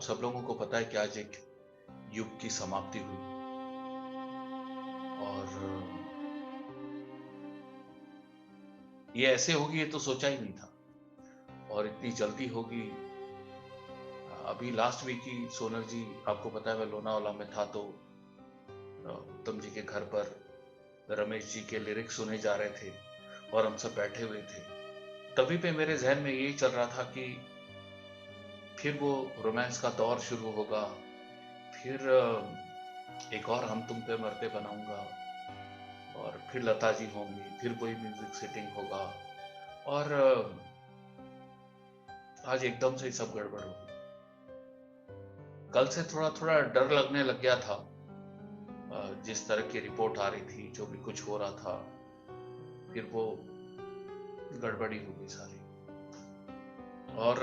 सब लोगों को पता है कि आज एक युग की समाप्ति हुई और ये ऐसे होगी ये तो सोचा ही नहीं था और इतनी जल्दी होगी। अभी लास्ट वीक ही सोनल जी, आपको पता है मैं लोनावाला में था तो उत्तम जी के घर पर रमेश जी के लिरिक्स सुने जा रहे थे और हम सब बैठे हुए थे। तभी पे मेरे जहन में यही चल रहा था कि फिर वो रोमांस का दौर शुरू होगा, फिर एक और हम तुम पे मरते बनाऊंगा और फिर लता जी होंगी, फिर कोई म्यूजिक सेटिंग होगा और आज एकदम से ही सब गड़बड़ हो गई। कल से थोड़ा थोड़ा डर लगने लग गया था, जिस तरह की रिपोर्ट आ रही थी, जो भी कुछ हो रहा था, फिर वो गड़बड़ी हो गई सारी। और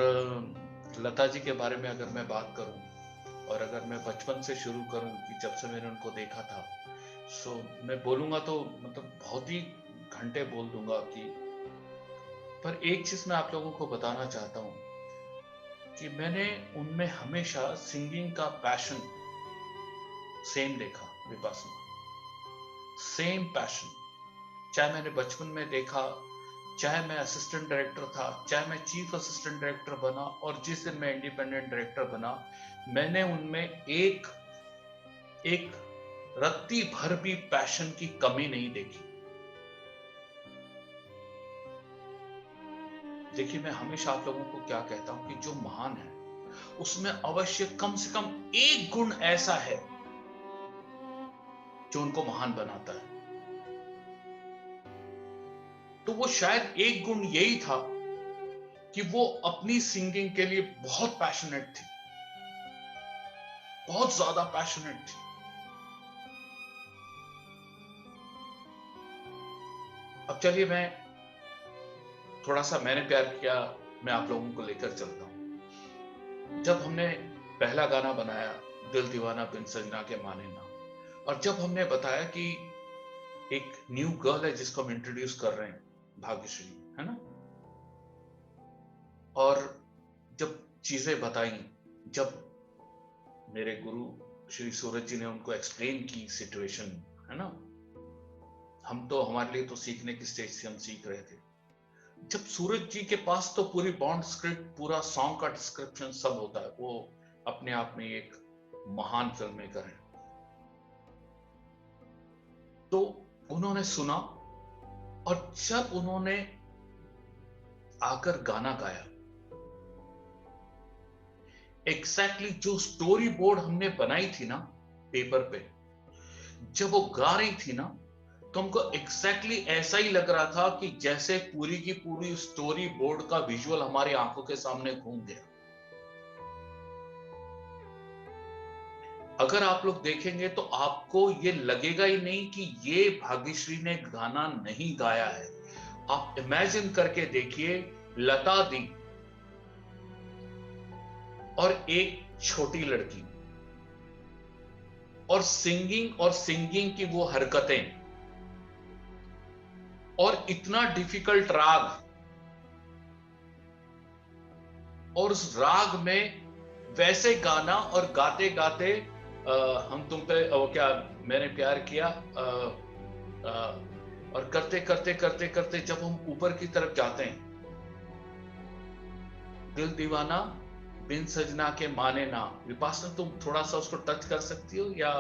लता जी के बारे में अगर मैं बात करूं और अगर मैं बचपन से शुरू करूं कि जब से मैंने उनको देखा था, सो मैं बोलूंगा तो मतलब बहुत ही घंटे बोल दूंगा कि, पर एक चीज मैं आप लोगों को बताना चाहता हूं कि मैंने उनमें हमेशा सिंगिंग का पैशन सेम देखा। विपासना सेम पैशन, चाहे मैंने बचपन में देखा, चाहे मैं असिस्टेंट डायरेक्टर था, चाहे मैं चीफ असिस्टेंट डायरेक्टर बना और जिस दिन मैं इंडिपेंडेंट डायरेक्टर बना, मैंने उनमें एक रत्ती भर भी पैशन की कमी नहीं देखी। देखिए, मैं हमेशा आप लोगों को क्या कहता हूं कि जो महान है उसमें अवश्य कम से कम एक गुण ऐसा है जो उनको महान बनाता है। तो वो शायद एक गुण यही था कि वो अपनी सिंगिंग के लिए बहुत पैशनेट थी, बहुत ज्यादा पैशनेट थी। अब चलिए, मैं थोड़ा सा मैंने प्यार किया, मैं आप लोगों को लेकर चलता हूं। जब हमने पहला गाना बनाया, दिल दीवाना बिन सजना के माने ना, और जब हमने बताया कि एक न्यू गर्ल है जिसको हम इंट्रोड्यूस कर रहे हैं, भाग्यश्री, है ना, और जब चीजें बताई, जब मेरे गुरु श्री सूरज जी ने उनको एक्सप्लेन की सिचुएशन, है ना, हम तो, हमारे लिए तो सीखने की स्टेज से हम सीख रहे थे। जब सूरज जी के पास तो पूरी बॉन्ड स्क्रिप्ट, पूरा सॉन्ग का डिस्क्रिप्शन सब होता है, वो अपने आप में एक महान फिल्म मेकर है। तो उन्होंने सुना और जब उन्होंने आकर गाना गाया, एग्जैक्टली जो स्टोरी बोर्ड हमने बनाई थी ना पेपर पे, जब वो गा रही थी ना, तो हमको एग्जैक्टली ऐसा ही लग रहा था कि जैसे पूरी की पूरी स्टोरी बोर्ड का विजुअल हमारी आंखों के सामने घूम गया। अगर आप लोग देखेंगे तो आपको ये लगेगा ही नहीं कि ये भाग्यश्री ने गाना नहीं गाया है। आप इमेजिन करके देखिए, लता दी और एक छोटी लड़की और सिंगिंग की वो हरकतें और इतना डिफिकल्ट राग, और उस राग में वैसे गाना और गाते गाते हम तुम पे वो क्या मैंने प्यार किया, और करते करते करते करते जब हम ऊपर की तरफ जाते हैं, दिल दीवाना बिन सजना के माने ना। विपासना, तुम थोड़ा सा उसको टच कर सकती हो, या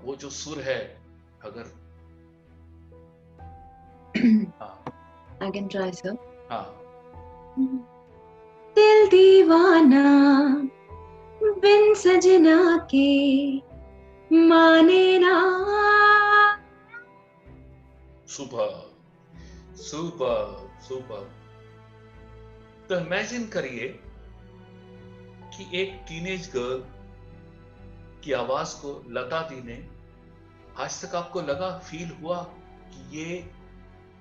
वो जो सुर है अगर हाँ I can try, sir. हाँ दिल दीवाना बिन सजना के माने ना। Super super super. तो इमेजिन करिए कि एक टीनेज गर्ल की आवाज को लता दी ने, आज तक आपको लगा, फील हुआ कि ये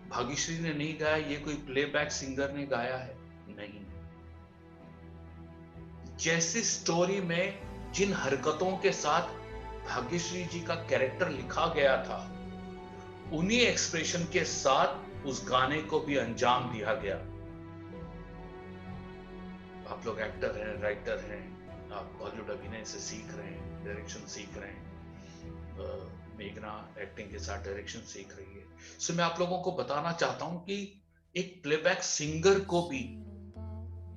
भाग्यश्री ने नहीं गाया, ये कोई प्लेबैक सिंगर ने गाया है? नहीं। जैसी स्टोरी में जिन हरकतों के साथ भाग्यश्री जी का कैरेक्टर लिखा गया था, उन्हीं एक्सप्रेशन के साथ उस गाने को भी अंजाम दिया गया। आप लोग एक्टर हैं, राइटर हैं, आप बॉलीवुड अभिनय से सीख रहे हैं, डायरेक्शन सीख रहे हैं, मेघना एक्टिंग के साथ डायरेक्शन सीख रही है। सो मैं आप लोगों को बताना चाहता हूं कि एक प्लेबैक सिंगर को भी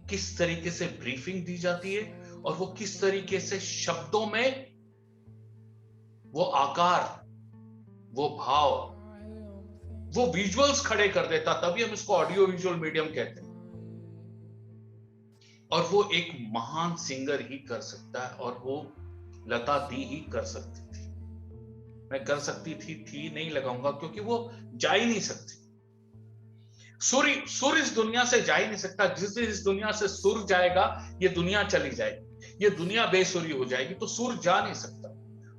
किस तरीके से ब्रीफिंग दी जाती है और वो किस तरीके से शब्दों में वो आकार, वो भाव, वो विजुअल्स खड़े कर देता, तभी हम इसको ऑडियो विजुअल मीडियम कहते हैं। और वो एक महान सिंगर ही कर सकता है, और वो लता दी ही कर सकती थी। मैं कर सकती थी नहीं लगाऊंगा, क्योंकि वो जा ही नहीं सकती। सुर इस दुनिया से जा ही नहीं सकता। जिस दिन इस दुनिया से सुर जाएगा, ये दुनिया चली जाएगी, ये दुनिया बेसुरी हो जाएगी, तो सुर जा नहीं सकता।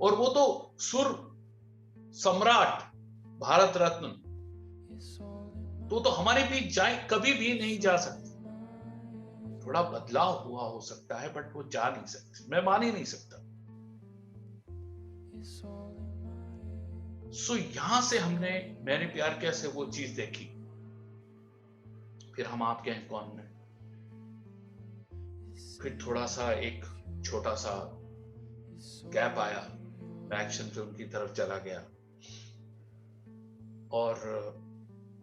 और वो तो सुर सम्राट, भारत रत्न, तो हमारे बीच जाए कभी भी नहीं जा सकती। थोड़ा बदलाव हुआ हो सकता है, बट वो जा नहीं सकती, मैं मान ही नहीं सकता। सो यहां से हमने मैंने प्यार किया से वो चीज देखी। फिर हम आपके हैं कौन में, फिर थोड़ा सा एक छोटा सा गैप आया, मैं एक्शन फिल्म की तरफ चला गया, और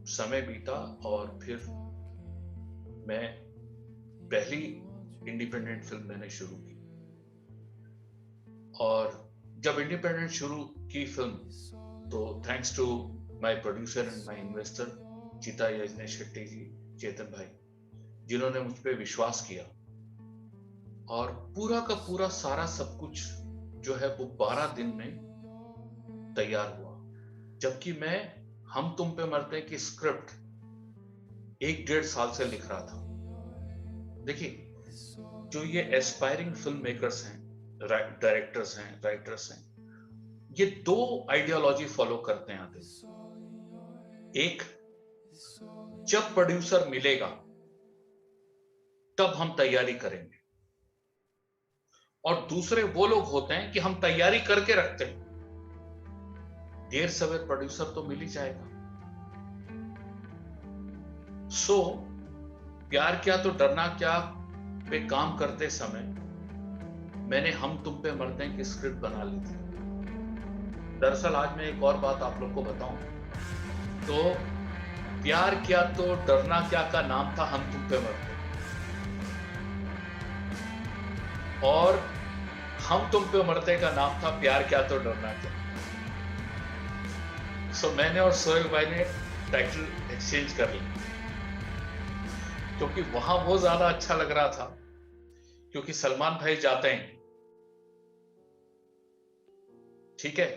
समय बीता, और फिर मैं पहली इंडिपेंडेंट फिल्म मैंने शुरू की। और जब इंडिपेंडेंट शुरू की फिल्म, तो thanks to my producer and my investor चिता यजने शेट्टी जी, चेतन भाई, जिन्होंने मुझ पे विश्वास किया, और पूरा का पूरा सारा सब कुछ जो है वो 12 दिन में तैयार हुआ। जबकि मैं हम तुम पे मरते की स्क्रिप्ट 1-1.5 साल से लिख रहा था। देखिए, जो ये एस्पायरिंग फिल्म मेकर्स हैं, डायरेक्टर्स हैं, राइटर्स हैं, ये 2 आइडियोलॉजी फॉलो करते हैं आते। एक, जब प्रोड्यूसर मिलेगा तब हम तैयारी करेंगे, और दूसरे वो लोग होते हैं कि हम तैयारी करके रखते हैं, देर सवेर प्रोड्यूसर तो मिल ही जाएगा। सो प्यार क्या तो डरना क्या पे काम करते समय मैंने हम तुम पे मरते हैं की स्क्रिप्ट बना ली थी। दरअसल आज मैं एक और बात आप लोग को बताऊं, तो प्यार क्या तो डरना क्या का नाम था हम तुम पे मरते, और हम तुम पे मरते का नाम था प्यार क्या तो डरना क्या। सो मैंने और सोहेल भाई ने टाइटल एक्सचेंज कर लिया, क्योंकि वहां वो ज्यादा अच्छा लग रहा था, क्योंकि सलमान भाई जाते हैं, ठीक है,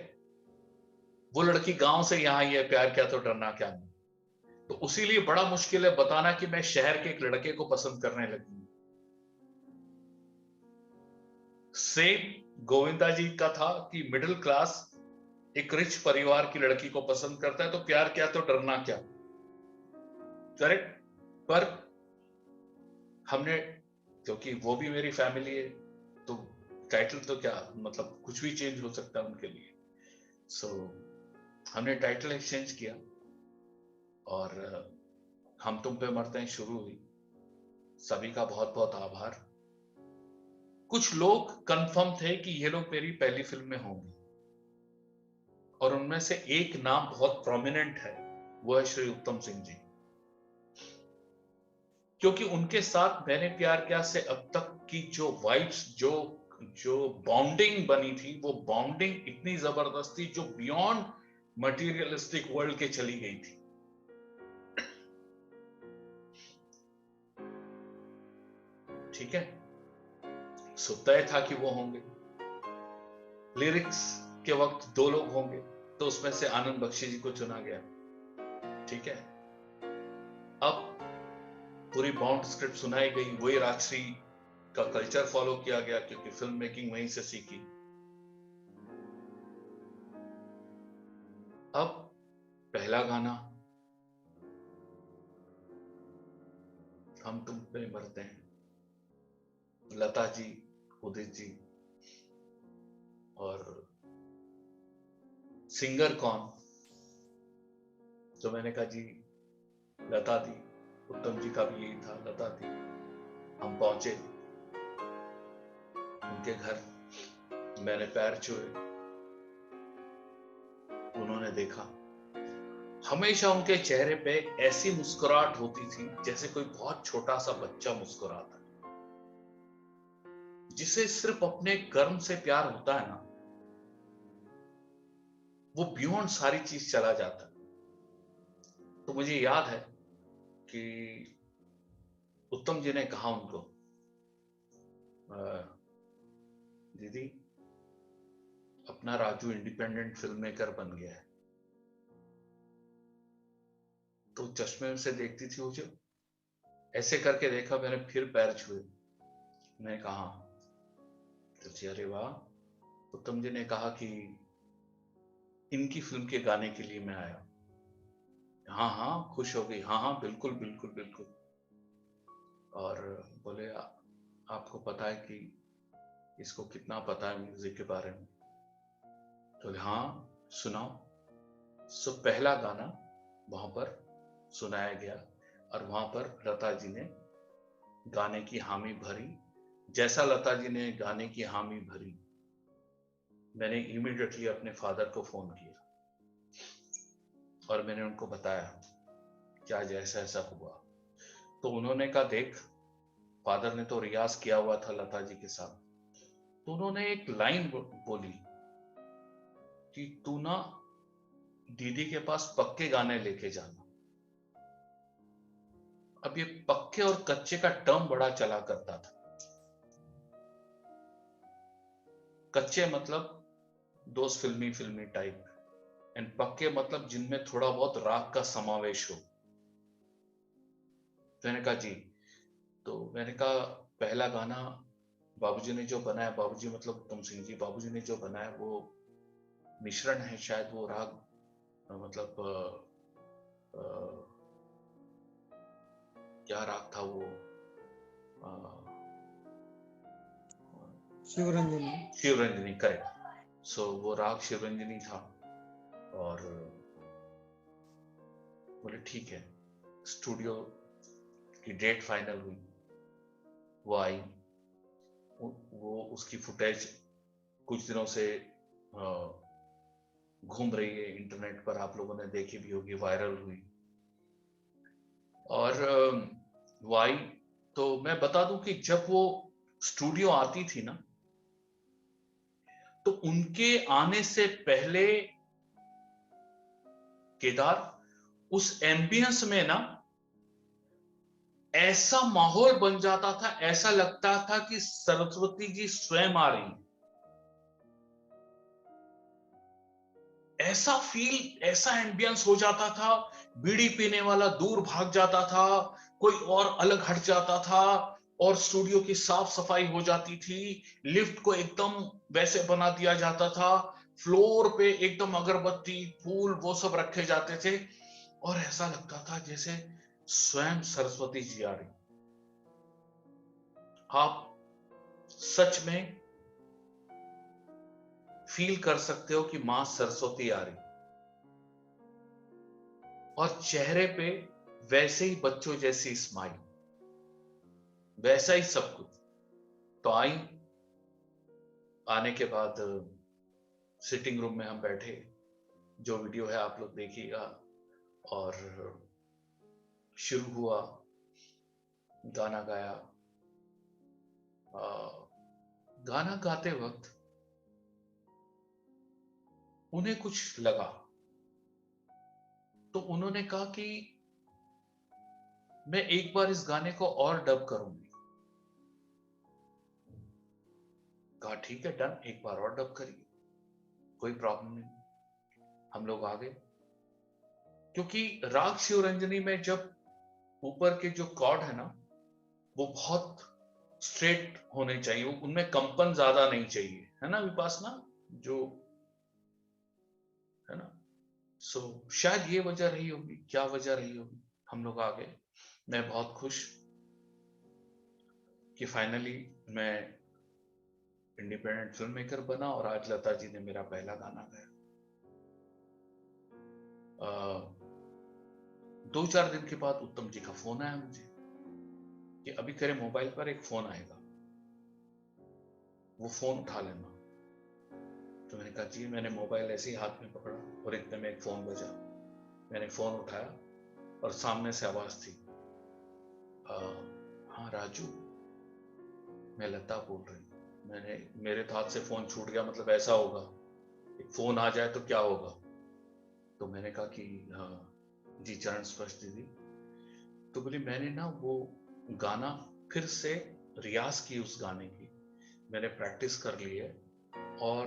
वो लड़की गांव से यहां आई है प्यार क्या तो डरना क्या में, तो उसी लिए बड़ा मुश्किल है बताना कि मैं शहर के एक लड़के को पसंद करने लगी। सेम गोविंदा जी का था कि मिडिल क्लास एक रिच परिवार की लड़की को पसंद करता है, तो प्यार क्या तो डरना क्या, करेक्ट। पर हमने, क्योंकि वो भी मेरी फैमिली है, तो टाइटल तो क्या मतलब कुछ भी चेंज हो सकता है उनके लिए। सो हमने टाइटल एक्सचेंज किया, और हम तुम पे मरते हैं शुरू हुई। सभी का बहुत बहुत आभार। कुछ लोग कंफर्म थे कि ये लोग मेरी पहली फिल्म में होंगे, और उनमें से एक नाम बहुत प्रोमिनेंट है, वो है श्री उत्तम सिंह जी, क्योंकि उनके साथ मैंने प्यार किया से अब तक की जो वाइब्स, जो बॉन्डिंग बनी थी, वो बॉन्डिंग इतनी जबरदस्त थी जो बियॉन्ड मटेरियलिस्टिक वर्ल्ड के चली गई थी। ठीक है, सो तय था कि वो होंगे। लिरिक्स के वक्त 2 लोग होंगे, तो उसमें से आनंद बख्शी जी को चुना गया। ठीक है, अब पूरी बाउंड स्क्रिप्ट सुनाई गई, वही राजश्री का कल्चर फॉलो किया गया, क्योंकि फिल्म मेकिंग वहीं से सीखी। अब पहला गाना हम तुम पे मरते हैं, लता जी, उदित जी, और सिंगर कौन, तो मैंने कहा जी लता दी। उत्तम जी का भी यही था, लता दी। हम पहुंचे, उनके घर मैंने पैर छुए, उन्होंने देखा। हमेशा उनके चेहरे पे ऐसी मुस्कुराहट होती थी जैसे कोई बहुत छोटा सा बच्चा मुस्कुराता है, जिसे सिर्फ अपने कर्म से प्यार होता है ना, वो बियॉन्ड सारी चीज चला जाता है। तो मुझे याद है कि उत्तम जी ने कहा उनको, दीदी अपना राजू इंडिपेंडेंट फिल्म मेकर बन गया है। तो चश्मे से देखती थी मुझे, ऐसे करके देखा, मैंने फिर पैर छुए, मैंने कहा तो अरे वाह। उत्तम जी ने कहा कि इनकी फिल्म के गाने के लिए मैं आया। हाँ हाँ, खुश हो गई, हाँ हाँ बिल्कुल बिल्कुल बिल्कुल। और बोले आपको पता है कि इसको कितना पता है म्यूजिक के बारे में? तो हाँ सुनाओ। सो पहला गाना वहां पर सुनाया गया और वहां पर लता जी ने गाने की हामी भरी। जैसा लता जी ने गाने की हामी भरी, मैंने इमीडिएटली अपने फादर को फोन किया और मैंने उनको बताया कि आज ऐसा ऐसा हुआ। तो उन्होंने कहा देख, फादर ने तो रियाज किया हुआ था लता जी के साथ, तो उन्होंने एक लाइन बोली कि तू ना दीदी के पास पक्के गाने लेके जाना। अब ये पक्के और कच्चे का टर्म बड़ा चला करता था। कच्चे मतलब दोस्त फिल्मी फिल्मी टाइप, एंड पक्के मतलब जिनमें थोड़ा बहुत राग का समावेश हो। तो मैंने कहा जी। तो मैंने कहा पहला गाना बाबूजी ने जो बनाया, बाबूजी मतलब उत्तम सिंह जी, बाबूजी ने जो बनाया वो मिश्रण है, शायद वो राग मतलब क्या राग था वो, शिवरंजनी। शिवरंजनी, करेक्ट। सो वो राग शिवरंजनी था। और बोले ठीक है। स्टूडियो की डेट फाइनल हुई, वो आई, वो उसकी फुटेज कुछ दिनों से घूम रही है इंटरनेट पर, आप लोगों ने देखी भी होगी, वायरल हुई। और वो आई। तो मैं बता दूं कि जब वो स्टूडियो आती थी ना, तो उनके आने से पहले केदार उस एम्बियंस में ना ऐसा माहौल बन जाता था, ऐसा लगता था कि सरस्वती जी स्वयं आ रही हैं। ऐसा फील, ऐसा एम्बियंस हो जाता था। बीड़ी पीने वाला दूर भाग जाता था, कोई और अलग हट जाता था, और स्टूडियो की साफ सफाई हो जाती थी। लिफ्ट को एकदम वैसे बना दिया जाता था, फ्लोर पे एकदम अगरबत्ती फूल वो सब रखे जाते थे, और ऐसा लगता था जैसे स्वयं सरस्वती जी आ रही। आप सच में फील कर सकते हो कि मां सरस्वती आ रही, और चेहरे पे वैसे ही बच्चों जैसी स्माइल, वैसा ही सब कुछ। तो आई, आने के बाद सिटिंग रूम में हम बैठे, जो वीडियो है आप लोग देखिएगा, और शुरू हुआ, गाना गाया। गाना गाते वक्त उन्हें कुछ लगा, तो उन्होंने कहा कि मैं एक बार इस गाने को और डब करूंगी। कहा ठीक है डन, एक बार और डब करिए, कोई प्रॉब्लम नहीं। हम लोग आ गए, क्योंकि राग शिवरंजनी में जब ऊपर के जो कॉर्ड है ना, वो बहुत स्ट्रेट होने चाहिए, उनमें कंपन ज्यादा नहीं चाहिए, है ना विपासना, जो है ना। सो शायद ये वजह रही होगी, क्या वजह रही होगी। हम लोग आ गए। मैं बहुत खुश कि फाइनली मैं इंडिपेंडेंट फिल्म मेकर बना, और आज लता जी ने मेरा पहला गाना गाया। 2-4 दिन के बाद उत्तम जी का फोन आया मुझे कि अभी तेरे मोबाइल पर एक फोन आएगा। वो फोन उठा लेना। तो मैंने कहा जी, मैंने मोबाइल ऐसे ही हाथ में पकड़ा और इतने में एक फोन बजा। मैंने फोन उठाया और सामने से आवाज थी, हाँ राजू, मैं लता बोल रही हूँ। मेरे हाथ से फोन छूट गया, मतलब ऐसा होगा, एक फोन आ जाए तो क्या होगा। तो मैंने कहा कि हाँ जी चरण स्पर्श दीदी। तो बोली मैंने ना वो गाना फिर से रियाज की, उस गाने की मैंने प्रैक्टिस कर ली है और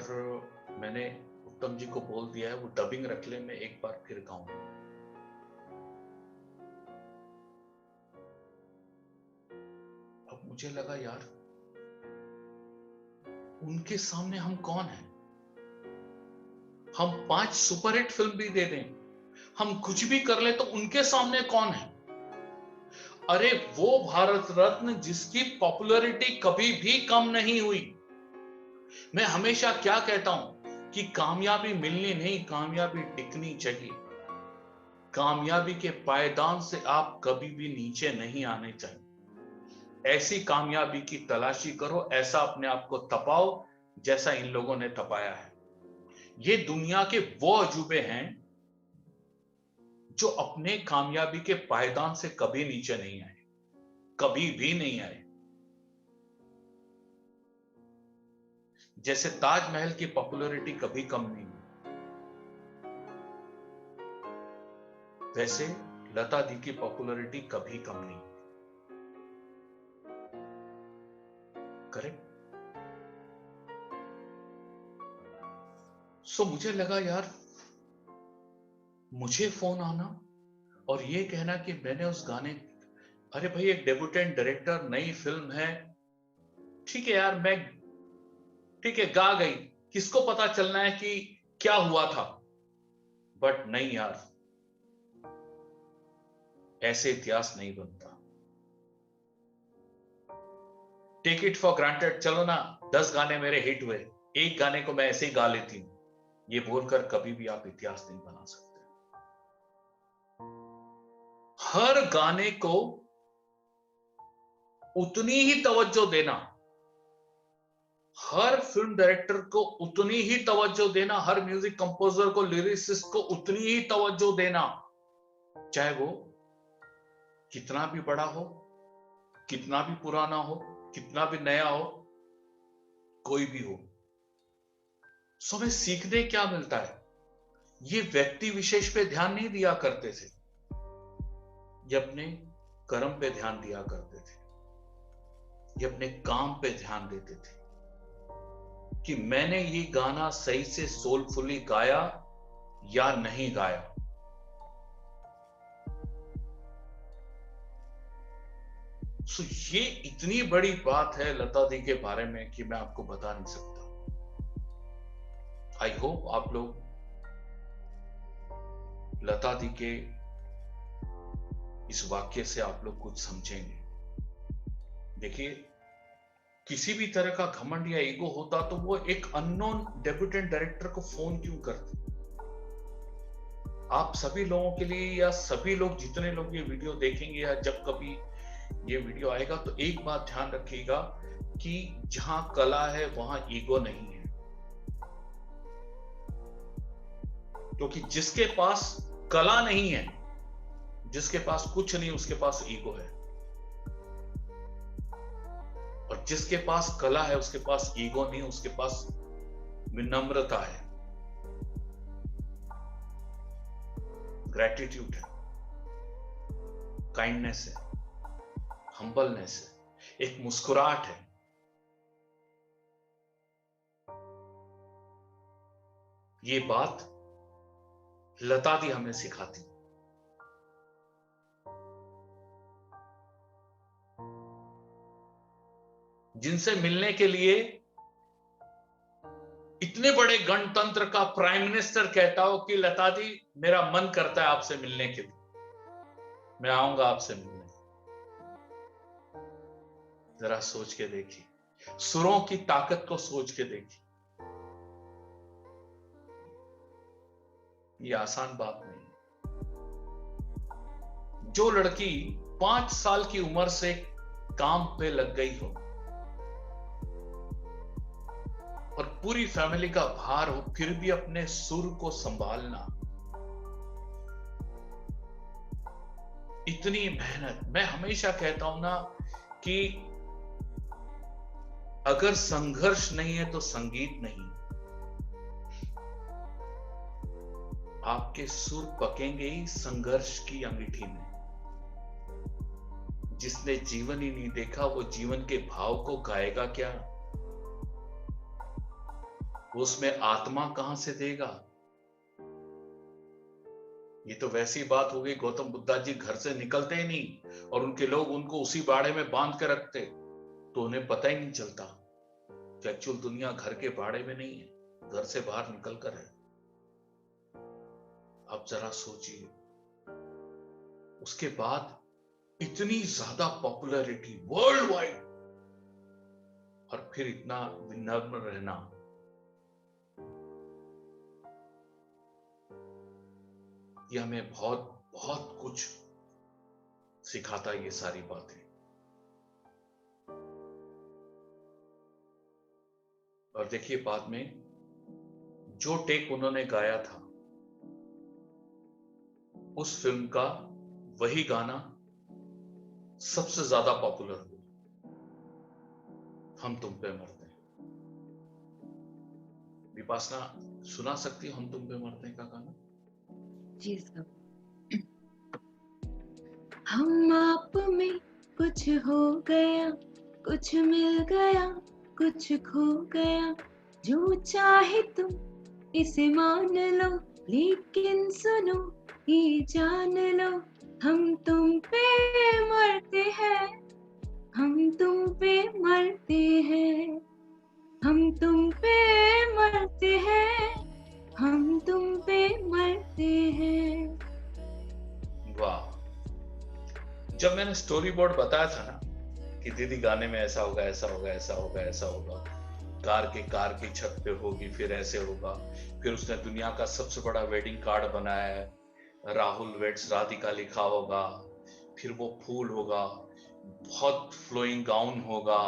मैंने उत्तम जी को बोल दिया है वो डबिंग रख ले, मैं एक बार फिर गाऊंगा। अब मुझे लगा यार, उनके सामने हम कौन हैं? हम 5 सुपरहिट फिल्म भी दे दें, हम कुछ भी कर ले, तो उनके सामने कौन है? अरे वो भारत रत्न जिसकी पॉपुलैरिटी कभी भी कम नहीं हुई। मैं हमेशा क्या कहता हूं कि कामयाबी मिलनी नहीं, कामयाबी टिकनी चाहिए। कामयाबी के पायदान से आप कभी भी नीचे नहीं आने चाहिए। ऐसी कामयाबी की तलाशी करो, ऐसा अपने आप को तपाओ जैसा इन लोगों ने तपाया है। ये दुनिया के वो अजूबे हैं जो अपने कामयाबी के पायदान से कभी नीचे नहीं आए, कभी भी नहीं आए। जैसे ताजमहल की पॉपुलैरिटी कभी कम नहीं हुई, वैसे लता दी की पॉपुलैरिटी कभी कम नहीं हुई। करेक्ट? सो मुझे लगा यार, मुझे फोन आना और ये कहना कि मैंने उस गाने, अरे भाई एक डेब्यूटेंट डायरेक्टर, नई फिल्म है, ठीक है यार, मैं ठीक है गा गई, किसको पता चलना है कि क्या हुआ था। बट नहीं यार, ऐसे इतिहास नहीं बनता। टेक इट फॉर ग्रांटेड, चलो ना 10 गाने मेरे हिट हुए, एक गाने को मैं ऐसे ही गा लेती हूं, ये बोलकर कभी भी आप इतिहास नहीं बना सकते। हर गाने को उतनी ही तवज्जो देना, हर फिल्म डायरेक्टर को उतनी ही तवज्जो देना, हर म्यूजिक कंपोजर को, लिरिसिस्ट को उतनी ही तवज्जो देना, चाहे वो कितना भी बड़ा हो, कितना भी पुराना हो, कितना भी नया हो, कोई भी हो। सो हमें सीखने क्या मिलता है? ये व्यक्ति विशेष पे ध्यान नहीं दिया करते थे, ये अपने कर्म पे ध्यान दिया करते थे, ये अपने काम पे ध्यान देते थे कि मैंने ये गाना सही से सोलफुली गाया या नहीं गाया। सो ये इतनी बड़ी बात है लता दी के बारे में कि मैं आपको बता नहीं सकता। आई होप आप लोग लता दी के इस वाक्य से आप लोग कुछ समझेंगे। देखिए, किसी भी तरह का घमंड या ईगो होता तो वो एक अननोन डेब्यूटेंट डायरेक्टर को फोन क्यों करते? आप सभी लोगों के लिए, या सभी लोग जितने लोग ये वीडियो देखेंगे या जब कभी ये वीडियो आएगा, तो एक बात ध्यान रखिएगा कि जहां कला है वहां ईगो नहीं है। क्योंकि जिसके पास कला नहीं है, जिसके पास कुछ नहीं, उसके पास ईगो है। और जिसके पास कला है उसके पास ईगो नहीं, उसके पास विनम्रता है, ग्रेटिट्यूड है, काइंडनेस है, हम्बलनेस है, एक मुस्कुराहट है। ये बात लता दी हमें सिखाती। जिनसे मिलने के लिए इतने बड़े गणतंत्र का प्राइम मिनिस्टर कहता हो कि लता दी मेरा मन करता है आपसे मिलने के लिए, मैं आऊंगा आपसे मिलने। जरा सोच के देखिए, सुरों की ताकत को सोच के देखिए। ये आसान बात नहीं। जो लड़की 5 साल की उम्र से काम पे लग गई हो, पूरी फैमिली का भार हो, फिर भी अपने सुर को संभालना, इतनी मेहनत। मैं हमेशा कहता हूं ना कि अगर संघर्ष नहीं है तो संगीत नहीं। आपके सुर पकेंगे ही संघर्ष की अंगीठी में। जिसने जीवन ही नहीं देखा वो जीवन के भाव को गाएगा क्या? वो उसमें आत्मा कहां से देगा? ये तो वैसी बात हो गई, गौतम बुद्धा जी घर से निकलते ही नहीं और उनके लोग उनको उसी बाड़े में बांध के रखते, तो उन्हें पता ही नहीं चलता कि एक्चुअल दुनिया घर के बाड़े में नहीं है, घर से बाहर निकल कर है। अब जरा सोचिए, उसके बाद इतनी ज्यादा पॉपुलैरिटी वर्ल्ड वाइड, और फिर इतना विनम्र रहना। ये हमें बहुत बहुत कुछ सिखाता है, ये सारी बातें। और देखिए बाद में जो टेक उन्होंने गाया था उस फिल्म का, वही गाना सबसे ज्यादा पॉपुलर हुआ, हम तुम पे मरते हैं। विपासना सुना सकती है हम तुम पे मरते हैं का गाना? जी सब। हम आप में कुछ हो गया, कुछ मिल गया, कुछ खो गया, जो चाहे तुम इसे मान लो, लेकिन सुनो ये जान लो, हम तुम पे मरते हैं, हम तुम पे मरते हैं, हम तुम पे मरते हैं, हम तुम पे मरते हैं। वाह! जब मैंने स्टोरी बोर्ड बताया था ना कि दीदी गाने में ऐसा होगा, ऐसा होगा, ऐसा होगा, ऐसा होगा, कार की छत पे होगी, फिर ऐसे होगा, फिर उसने दुनिया का सबसे बड़ा वेडिंग कार्ड बनाया है, राहुल वेड्स राधिका लिखा होगा, फिर वो फूल होगा, बहुत फ्लोइंग गाउन होगा,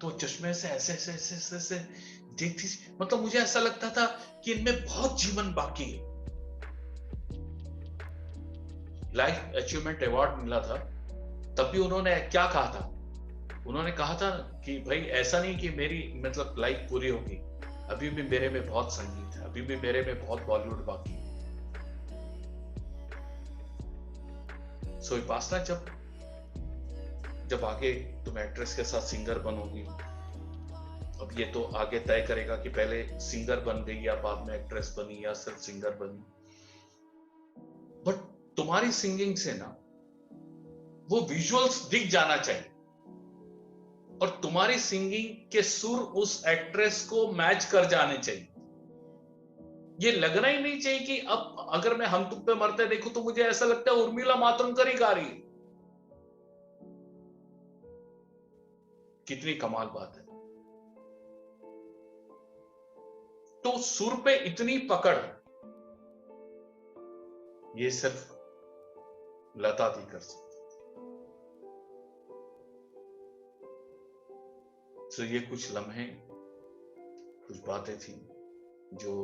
तो चश्मे से ऐसे ऐसे ऐसे ऐसे, ऐसे देखती, मतलब मुझे ऐसा लगता था कि इनमें बहुत जीवन बाकी है। लाइफ अचीवमेंट अवार्ड मिला था, तब भी उन्होंने क्या कहा था? उन्होंने कहा था कि भाई ऐसा नहीं कि मेरी मतलब लाइफ पूरी होगी, अभी भी मेरे में बहुत संगीत है, अभी भी मेरे में बहुत बॉलीवुड बाकी है। सो विपासना, जब आगे तुम एक्ट्रेस के साथ सिंगर बनोगी, अब ये तो आगे तय करेगा कि पहले सिंगर बन गई या बाद में एक्ट्रेस बनी या सिर्फ सिंगर बनी, बट तुम्हारी सिंगिंग से ना वो विजुअल्स दिख जाना चाहिए, और तुम्हारी सिंगिंग के सुर उस एक्ट्रेस को मैच कर जाने चाहिए। ये लगना ही नहीं चाहिए कि अब अगर मैं हम तुम पे मरते देखूं तो मुझे ऐसा लगता है उर्मिला मातोंडकर ही गा रही है। कितनी कमाल बात है। तो सुर पे इतनी पकड़ ये सिर्फ लता दी कर सकती। तो ये कुछ लम्हे, कुछ बातें थी जो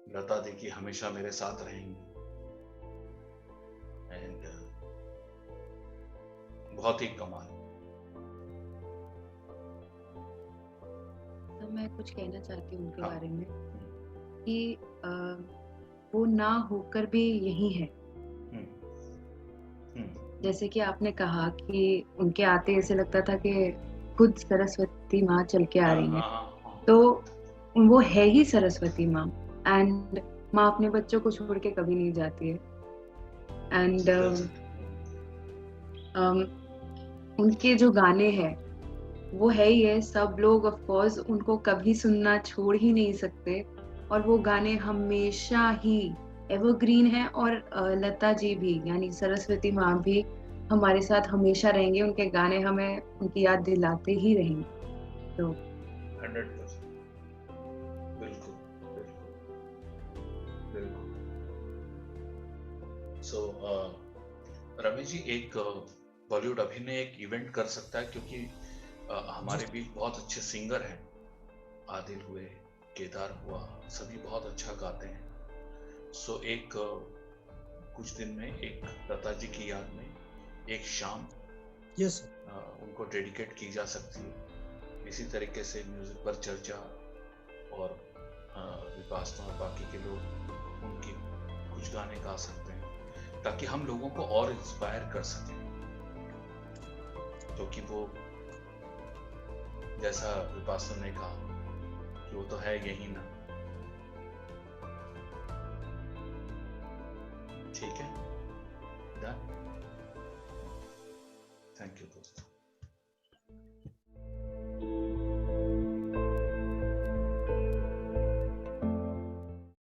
लता दी की हमेशा मेरे साथ रहेंगी, एंड बहुत ही कमाल। तो मैं कुछ कहना चाहती हूँ उनके हाँ। बारे में कि वो ना होकर भी यही है। जैसे कि आपने कहा कि उनके आते ऐसे लगता था कि खुद सरस्वती माँ चल के आ रही है, तो वो है ही सरस्वती माँ, एंड माँ अपने बच्चों को छोड़ के कभी नहीं जाती है। एंड उनके जो गाने हैं वो है ही है, सब लोग ऑफ कोर्स उनको कभी सुनना छोड़ ही नहीं सकते, और वो गाने हमेशा ही एवरग्रीन है। और लता जी भी, यानी सरस्वती माँ भी हमारे साथ हमेशा रहेंगे, उनके गाने हमें उनकी याद दिलाते ही रहेंगे। तो 100% बिल्कुल बिल्कुल बिल्कुल। सो रमेश जी, एक बॉलीवुड अभिनय एक इवेंट कर सकता है, क्योंकि हमारे भी बहुत अच्छे सिंगर हैं, आदिल हुए, केदार हुआ, सभी बहुत अच्छा गाते हैं। सो एक कुछ दिन में एक लता जी की याद में एक शाम यस उनको डेडिकेट की जा सकती है। इसी तरीके से म्यूजिक पर चर्चा और विपासना और बाकी के लोग उनकी कुछ गाने गा सकते हैं ताकि हम लोगों को और इंस्पायर कर सकें, क्योंकि वो जैसा विपासना ने कहा कि वो तो है यही ना। ठीक है, डन। थैंक यू दोस्तों।